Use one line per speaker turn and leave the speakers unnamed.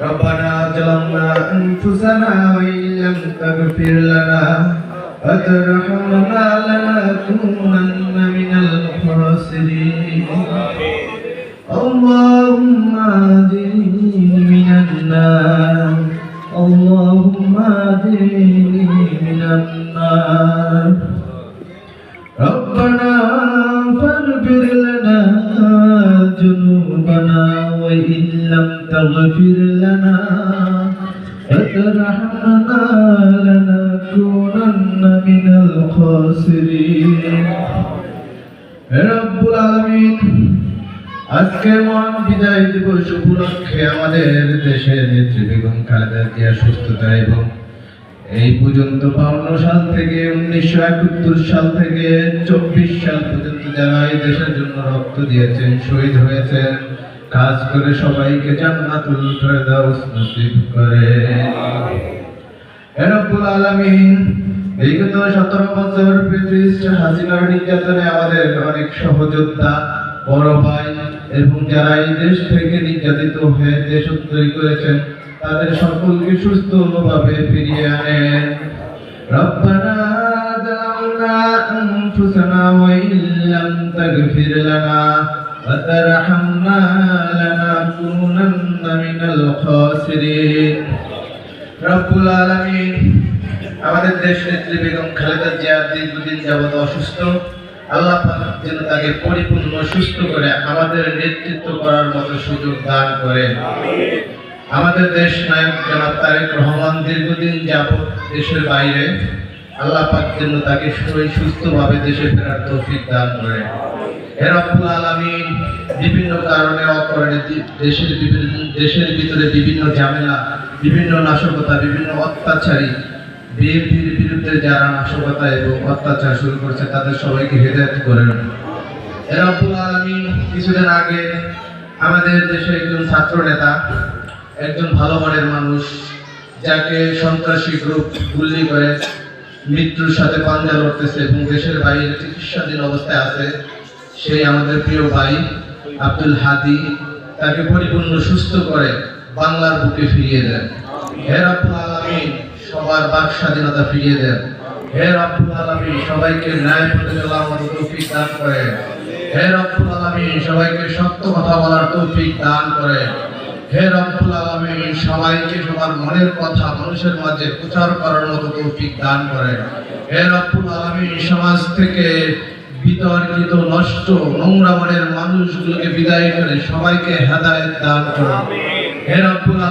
ربنا ظلمنا أنفسنا وإن لم تغفر لنا وترحمنا لنكونن من الخاسرين اللهم أجرني من النار اللهم أجرني من النار ربنا فاغفر لنا ذنوبنا وإن لم تغفر لنا وترحمنا لنكونن من الخاسرين رب العالمين আজকে মহান বিদায় দিবস উপলক্ষে আমাদের দেশের নেত্রী বেগম খালেদা জিয়া সুস্থতা এবং এই পর্যন্ত 52 সাল থেকে 1971 সাল থেকে 24 সাল পর্যন্ত যারা এই দেশের জন্য রক্ত দিয়েছেন শহীদ হয়েছেন কাজ করে সবাইকে জান্নাতুল ফেরদাউস নসিব করে রব্বুল আলামিন বিগত 17 বছর ফ্যাসিস্ট হাসিনার নির্যাতনে আমাদের অনেক সহযোদ্ধা বড় ভাই এবং যারা এই দেশ থেকে নির্যাতিত হয়ে দেশত্যাগ করেছেন তাদের সকলকে সুস্থভাবে ফিরিয়ে আনেন রব্বানা জালামনা আনফুসানা ওয়া ইল্লাম তাগফির লানা ওয়া তারহামনা লানাকুনান্না মিনাল খাসিরিন রব্বুল আলামিন আমাদের দেশ নেত্রী বেগম খালেদা জিয়া দীর্ঘদিন যাবত অসুস্থ আল্লাহ পাক যেন তাকে পরিপূর্ণ সুস্থ করে আমাদের নেতৃত্ব করার মতো সুযোগ দান করেন আমিন আমাদের দেশ নায়ক জনাব তারেক রহমান দীর্ঘদিন যাবত দেশের বাইরে আল্লাহ পাক যেন তাকে সুস্থভাবে দেশে ফেরার তৌফিক দান করেন হে রব্বুল আলামিন বিভিন্ন কারণে অকারণে দেশের ভিতরে বিভিন্ন ঝামেলা বিভিন্ন নাশকতা বিভিন্ন অত্যাচারী বিএনপির বিরুদ্ধে যারা নাশকতা এবং অত্যাচার শুরু করছে তাদের সবাইকে হেদায়েত করেন হে রব্বুল আলামিন কিছুদিন আগে আমাদের দেশে একজন ছাত্র নেতা একজন ভালো মনের মানুষ যাকে সন্ত্রাসী গ্রুপ গুলি করে মৃত্যুর সাথে পাঞ্জা লড়তেছে এবং দেশের বাইরে চিকিৎসাধীন অবস্থায় আছে সেই আমাদের প্রিয় ভাই আব্দুল হাদি তাকে পরিপূর্ণ সুস্থ করে বাংলার বুকে ফিরিয়ে দেন হে রব্বুল আলামিন সবার বাক স্বাধীনতা ফিরিয়ে দেন হে রব্বুল আলামিন সবাইকে ন্যায় পথে চলার মতো তৌফিক দান করেন হে রব্বুল আলামিন সবাইকে সত্য কথা বলার তৌফিক দান করেন হে রব্বুল আলামিন সবাইকে সবার মনের কথা মানুষের মাঝে প্রচার করার মতো তৌফিক দান করেন হে রব্বুল আলামিন সমাজ থেকে বিতর্কিত নষ্ট নোংরা মনের মানুষগুলোকে বিদায় করে সবাইকে হেদায়েত দান করেন হে রব্বুল